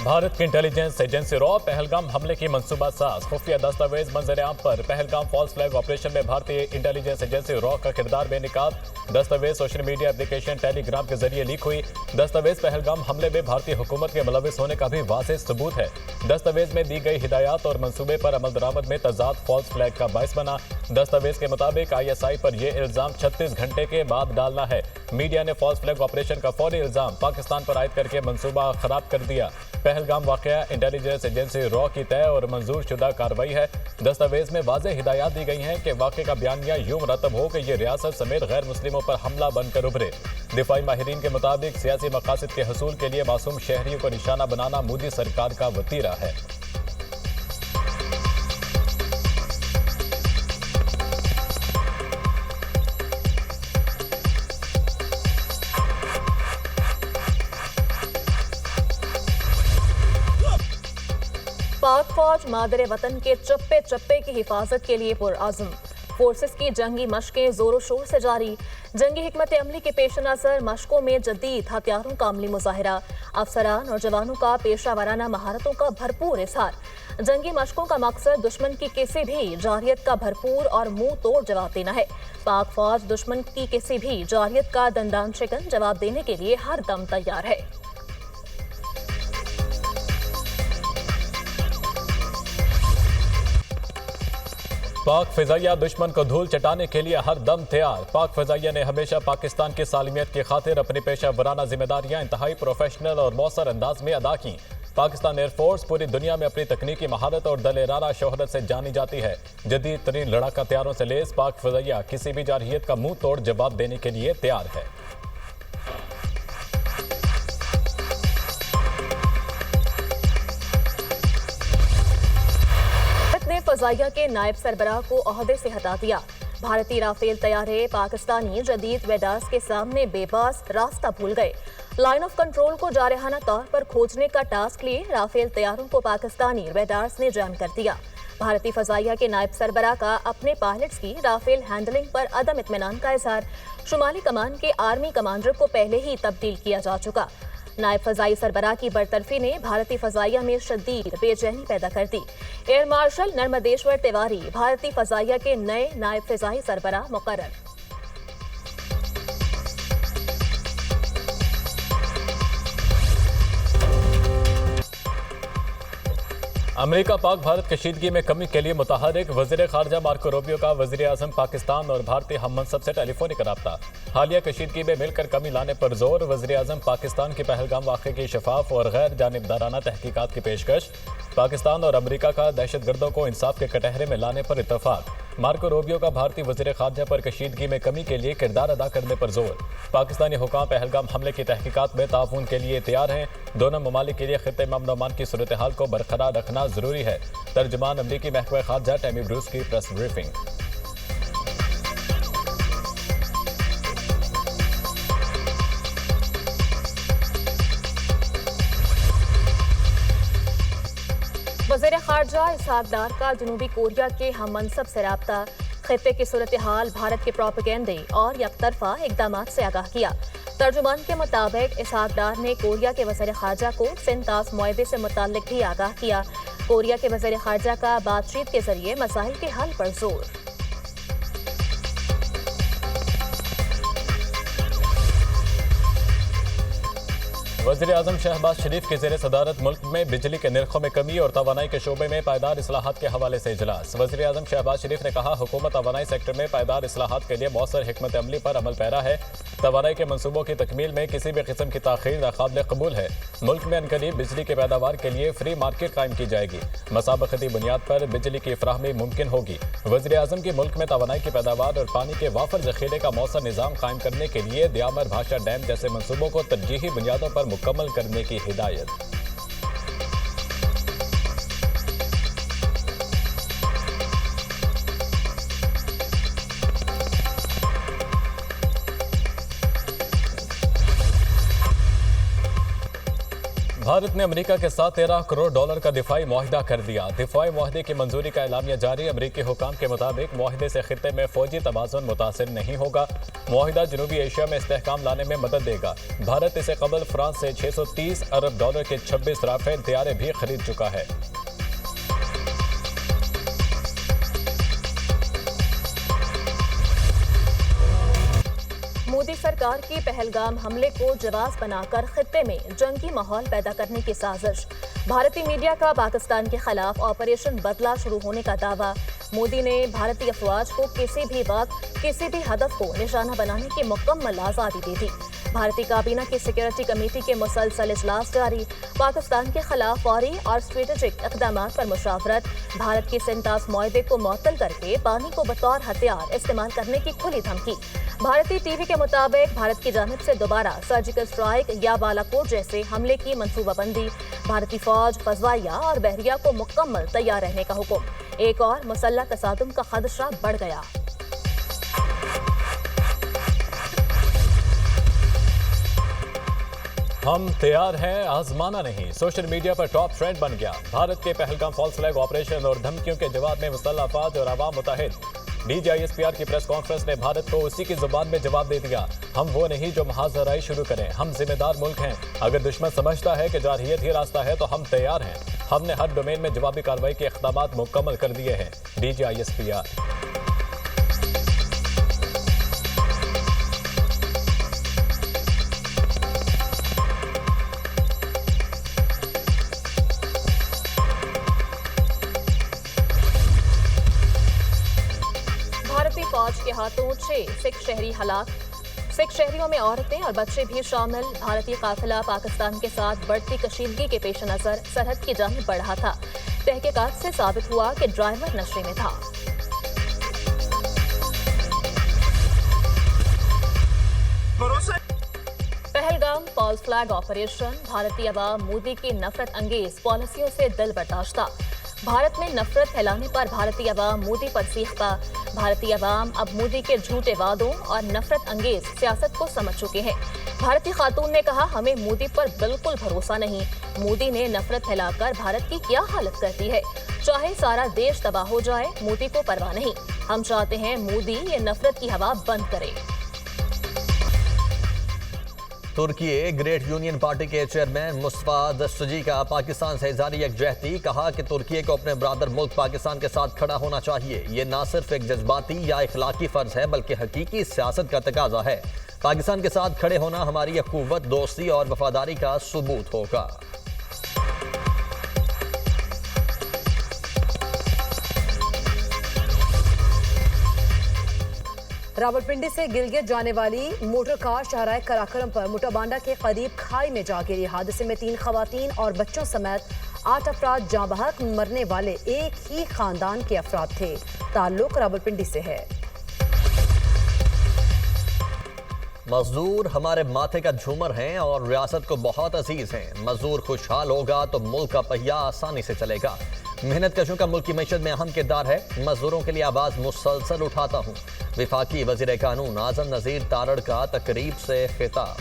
भारत की intelligence agency raw Pahalgam हमले की मंसूबा साज। खुफिया दस्तावेज मंजर-ए-आम पर पहलगाम फॉल्स फ्लैग ऑपरेशन में भारतीय इंटेलिजेंस एजेंसी रॉ का किरदार बेनकाब। दस्तावेज सोशल मीडिया एप्लीकेशन टेलीग्राम के जरिए लीक हुई। दस्तावेज पहलगाम हमले में भारतीय हुकूमत के मुलविस होने का भी वाज़ेह सबूत है। दस्तावेज में दी गई हिदायत और मंसूबे पर अमल दरामद में तजाद फॉल्स फ्लैग का बायस बना। दस्तावेज के मुताबिक ISI पर यह इल्जाम 36 घंटे के बाद डालना है। मीडिया ने फॉल्स फ्लैग ऑपरेशन का फौरी इल्जाम पाकिस्तान पर आयद करके मंसूबा खराब कर दिया। पहलगाम वाकया इंटेलिजेंस एजेंसी रॉ की तय और मंजूर शुदा कार्रवाई है। दस्तावेज में वाज़ेह हिदायत दी गई हैं कि वाक़े का बयानिया यूं मुरतब हो कि ये रियासत समेत गैर मुस्लिमों पर हमला बनकर उभरे। दिफाई माहिरीन के मुताबिक सियासी मकासद के हसूल के लिए मासूम शहरियों को निशाना बनाना मोदी सरकार का वतीरा है। पाक फौज मादरे वतन के चप्पे चप्पे की हिफाजत के लिए पुरआज़म। फोर्सेस की जंगी मशकें जोरों शोर से जारी। जंगी हिकमत अमली के पेश नज़र मशकों में जदीद हथियारों का अमली मुजाहिरा। अफसरान और जवानों का पेशा वाराना महारतों का भरपूर इजहार। जंगी मशकों का मकसद दुश्मन की किसी भी जारियत का भरपूर और मुंह तोड़ जवाब देना है। पाक फौज दुश्मन की किसी भी जारियत का दंदान शिकन जवाब देने के लिए हर दम तैयार है। पाक फिजाइया दुश्मन को धूल चटाने के लिए हर दम तैयार। पाक फिजाइया ने हमेशा पाकिस्तान की सालमियत की खातिर अपनी पेशा वराना जिम्मेदारियां इंतहाई प्रोफेशनल और मौसर अंदाज में अदा की। पाकिस्तान एयरफोर्स पूरी दुनिया में अपनी तकनीकी महारत और दलेराना शोहरत से जानी जाती है। जदीद तरीन लड़ाका हथियारों से लेस पाक फिजाइया किसी भी जारहियत का मुंह तोड़ जवाब देने के लिए तैयार है। फजाइया के नायब सरबराह को ओहदे से हटा दिया। भारतीय राफेल तैयारे पाकिस्तानी जदीद वेडार्स के सामने बेबस रास्ता भूल गए। लाइन ऑफ कंट्रोल को जारहाना तौर पर खोजने का टास्क लिए राफेल तैयारों को पाकिस्तानी वेडार्स ने जैम कर दिया। भारतीय फजाइया के नायब सरबराह का अपने पायलट्स की राफेल हैंडलिंग पर अदम इत्मीनान का इजहार। शुमाली कमान के आर्मी कमांडर को पहले ही तब्दील किया जा चुका। नायब फजाई सरबराह की बरतरफी ने भारतीय फजाइया में शदीद बेचैनी पैदा कर दी। एयर मार्शल नर्मदेश्वर तिवारी भारतीय फजाइया के नए नायब फजाई सरबराह मुकर्रर। अमेरिका पाक भारत कशीदगी में कमी के लिए मुतहरिक। वज़ीर ख़ारजा मार्को रूबियो का वज़ीर आज़म पाकिस्तान और भारतीय हम मनसब से टेलीफोनिक रब्ता। हालिया कशीदगी में मिलकर कमी लाने पर जोर। वज़ीर आज़म पाकिस्तान की पहलगाम वाक़े की शफाफ और गैर जानिबदाराना तहकीकात की पेशकश। पाकिस्तान और अमेरिका का दहशतगर्दों को इंसाफ के कटहरे में लाने पर इत्तफाक। मार्को रूबियो का भारतीय वज़ीर ख़ारजा पर कशीदगी में कमी के लिए किरदार अदा करने पर जोर। पाकिस्तानी हुकाम पहलगाम हमले की तहकीकात में ताउन के लिए तैयार हैं। दोनों ममालिक के लिए खित्ते में अमन अमान की सूरत हाल को बरकरार रखना जरूरी है। तर्जुमान अमरीकी महकमा ख़ारजा टैमी ब्रूस की प्रेस ब्रीफिंग। वज़ीर ख़ारजा इसहाक डार का जनूबी कोरिया के हम मनसब से रब्ता। खित्ते की सूरत हाल भारत के प्रोपेगेंडे और यकतरफा इकदाम से आगाह किया। तर्जुमान के मुताबिक इसहाक डार ने कोरिया के वज़ीर ख़ारजा को सिंतास मुआहदे से मुताल्लिक भी आगाह किया। कोरिया के वज़ीर ख़ारजा का बातचीत के जरिए मसाइल के हल पर जोर। वज़ीर आज़म शहबाज शरीफ की ज़ेर सदारत मुल्क में बिजली के निर्खों में कमी और तवानाई के शोबे में पायदार इस्लाहात के हवाले से इजलास। वज़ीर आज़म शहबाज शरीफ ने कहा, हुकूमत तवानाई सेक्टर में पायदार इस्लाहात के लिए मौसर हिकमत अमली पर अमल पैरा है। तवानाई के मनसूबों की तकमील में किसी भी किस्म की ताख़ीर नाक़ाबिल कबूल है। मुल्क में अनकरीब बिजली की पैदावार के लिए फ्री मार्केट कायम की जाएगी। मसाबकती बुनियाद पर बिजली की फराहमी मुमकिन होगी। वज़ीर आज़म की मुल्क में तवानाई की पैदावार और पानी के वाफर ज़ख़ीरे का मौसर निज़ाम कायम करने के लिए दियामर भाषा डैम जैसे मनसूबों को तरजीही बुनियादों पर मुकम्मल करने की हिदायत। भारत ने अमेरिका के साथ $13 करोड़ का दिफाई मुआहिदा कर दिया। दिफाई मुआहिदे की मंजूरी का एलामिया जारी। अमेरिकी हुकाम के मुताबिक मुआहिदे से खित्ते में फौजी तवाज़ुन मुतासिर नहीं होगा। मुआहिदा जनूबी एशिया में इस्तेहकाम लाने में मदद देगा। भारत इससे कबल फ्रांस से $630 अरब के 26 राफेल तैयारे भी खरीद चुका है। मोदी सरकार की पहलगाम हमले को जवाब बनाकर खित्ते में जंगी माहौल पैदा करने की साजिश। भारतीय मीडिया का पाकिस्तान के खिलाफ ऑपरेशन बदला शुरू होने का दावा। मोदी ने भारतीय अफवाज को किसी भी वक्त किसी भी हदफ को निशाना बनाने की मुकम्मल आज़ादी दे दी। भारतीय काबीना की सिक्योरिटी कमेटी के मुसलसल इजलास जारी। पाकिस्तान के खिलाफ फौरी और स्ट्रेटेजिक इक़दाम पर मुशावरत। भारत के सिंतास मुआहदे को मुअत्तल करके पानी को बतौर हथियार इस्तेमाल करने की खुली धमकी। भारतीय टीवी के मुताबिक भारत की जानिब से दोबारा सर्जिकल स्ट्राइक या बालाकोट जैसे हमले की मंसूबाबंदी। भारतीय फौज, फजवाइया और बहरिया को मुकम्मल तैयार रहने का हुक्म। एक और मुसल्लह तसादुम का खदशा बढ़ गया। हम तैयार हैं, आजमाना नहीं। सोशल मीडिया पर टॉप ट्रेंड बन गया। भारत के पहलगाम फॉल्स फ्लैग ऑपरेशन और धमकियों के जवाब में मुसल्लह अफवाज और अवाम मुतहिद। DGISPR की प्रेस कॉन्फ्रेंस ने भारत को उसी की जुबान में जवाब दे दिया। हम वो नहीं जो महाजराई शुरू करें। हम जिम्मेदार मुल्क हैं। अगर दुश्मन समझता है कि जारहियत ही रास्ता है तो हम तैयार हैं। हमने हर डोमेन में जवाबी कार्रवाई के इक़दामात मुकम्मल कर दिए हैं। DGISPR। भारतीय फौज के हाथों 6 सिख शहरी हलाक। सिख शहरियों में औरतें और बच्चे भी शामिल। भारतीय काफिला पाकिस्तान के साथ बढ़ती कशीदगी के पेश नजर सरहद की जानिब बढ़ा था। तहकीकात से साबित हुआ कि ड्राइवर नशे में था। Pahalgam false flag operation. भारतीय अवाम मोदी की नफरत अंगेज पॉलिसियों से दिल बर्दाश्ता। भारत में नफरत फैलाने पर भारतीय अवाम मोदी पर सीखता। भारतीय अवाम अब मोदी के झूठे वादों और नफरत अंगेज सियासत को समझ चुके हैं। भारतीय खातून ने कहा, हमें मोदी पर बिल्कुल भरोसा नहीं। मोदी ने नफरत फैलाकर भारत की क्या हालत कर दी है। चाहे सारा देश तबाह हो जाए, मोदी को परवाह नहीं। हम चाहते हैं मोदी ये नफरत की हवा बंद करे। तुर्की ग्रेट यूनियन पार्टी के चेयरमैन मुस्तफा दस्तगी का पाकिस्तान से जारी यकजहती। कहा कि तुर्की को अपने ब्रादर मुल्क पाकिस्तान के साथ खड़ा होना चाहिए। ये ना सिर्फ एक जज्बाती या इखलाकी फर्ज है बल्कि हकीकी सियासत का तकाजा है। पाकिस्तान के साथ खड़े होना हमारी अखुव्वत, दोस्ती और वफादारी का सबूत होगा। रावलपिंडी से गिलगित जाने वाली मोटर कार शाहराह कराकरम पर मुटाबांडा के करीब खाई में जा गिरी। हादसे में 3 खवातीन और बच्चों समेत 8 अफराद जाँ बहक। मरने वाले एक ही खानदान के अफराद थे। ताल्लुक रावलपिंडी से है। मजदूर हमारे माथे का झूमर हैं और रियासत को बहुत अजीज हैं। मजदूर खुशहाल होगा तो मुल्क का पहिया आसानी से चलेगा। मेहनत कशों का मुल्क की मैशत में अहम किरदार है। मजदूरों के लिए आवाज मुसलसल उठाता हूँ। वफाकी वजीर कानून आजम नजीर तारड़ का तकरीब से खिताब।